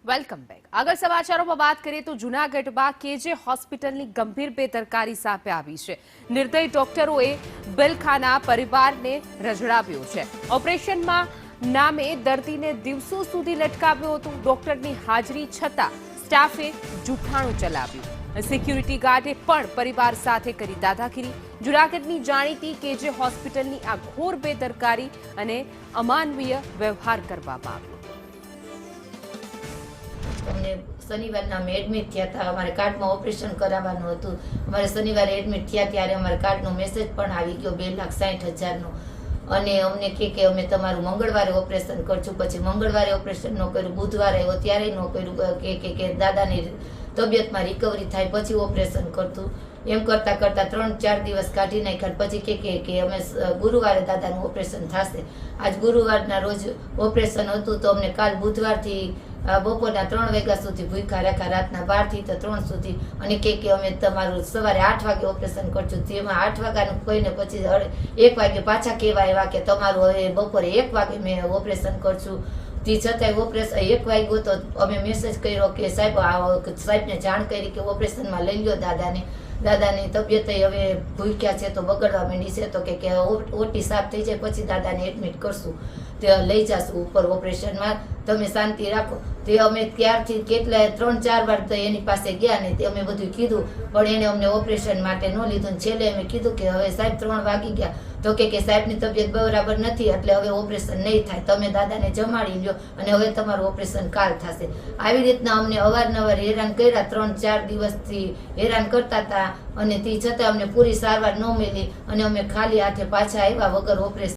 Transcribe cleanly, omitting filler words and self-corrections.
Welcome back. આગળ સમાચારોમાં વાત કરીએ તો જૂનાગઢમાં કેજે હોસ્પિટલની ગંભીર બેદરકારી સામે આવી છે। નિર્દય ડોક્ટરોએ બિલખાના પરિવારને રજડાવ્યો છે। ઓપરેશનમાં નામે દર્દીને દિવસો સુધી લટકાવ્યો હતો। ડોક્ટરની હાજરી છતાં સ્ટાફે જૂઠાણું ચલાવ્યું। સિક્યુરિટી ગાર્ડે પણ પરિવાર સાથે કરી દાદાગીરી। જૂનાગઢની જાણીતી કેજે હોસ્પિટલની આ ઘોર બેદરકારી અને અમાનવીય વ્યવહાર કરવામાં આવ્યો। અમને શનિવારના અમે એડમિટ થયા હતા। અમારે કાર્ડમાં ઓપરેશન કરાવવાનું હતું। અમારે શનિવારે એડમિટ થયા ત્યારે અમારે કાર્ડનો મેસેજ પણ આવી ગયો 2,60,000નો। અને અમને કે અમે તમારું મંગળવારે ઓપરેશન કરશું। પછી મંગળવારે ઓપરેશન ન કર્યું, બુધવારે આવ્યો ત્યારે ન કર્યું કે દાદાની તબિયતમાં રિકવરી થાય પછી ઓપરેશન કરતું। એમ કરતાં કરતાં 3-4 દિવસ કાઢી નાખ્યા। પછી કે અમે ગુરુવારે દાદાનું ઓપરેશન થશે। આજ ગુરુવારના રોજ ઓપરેશન હતું તો અમને કાલ બુધવારથી બપોરના 3 વાગ્યા સુધી ભૂખ્યા રાખ્યા, રાતના 12 થી 3 સુધી। અને કે અમે તમારું સવારે 8 વાગે ઓપરેશન કરશું। તેમાં 8 વાગ્યાનું કોઈને પછી 1 વાગે પાછા કહેવા આવ્યા કે તમારું હવે બપોરે 1 વાગે મેં ઓપરેશન કરશું। તે છતાંય ઓપરેશન 1 વાગ્યો તો અમે મેસેજ કર્યો કે સાહેબને જાણ કરી કે ઓપરેશનમાં લઈ લો દાદાની તબિયત હવે ભૂખ્યા છે તો બગડવા માંડી છે, તો કે ઓટી સાફ થઈ જાય પછી દાદાને એડમિટ કરશું, તે લઈ જશું ઉપર ઓપરેશનમાં, તમે શાંતિ રાખો। તે અમે ત્યારથી કેટલાય 3-4 વાર તો એની પાસે ગયા ને તે અમે બધું કીધું, પણ એને અમને ઓપરેશન માટે ન લીધું। છેલ્લે અમે કીધું કે હવે સાહેબ 3 વાગી ગયા તો કે સાહેબની તબિયત બરાબર નથી એટલે હવે ઓપરેશન નહીં થાય, તમે દાદાને જમાડી લો અને હવે તમારું ઓપરેશન કાલ થશે। આવી રીતના અમને અવારનવાર હેરાન કર્યા, 3-4 દિવસથી હેરાન કરતા હતા અને તે છતાં અમને પૂરી સારવાર ન મળી અને અમે ખાલી હાથે પાછા આવ્યા વગર ઓપરેશન।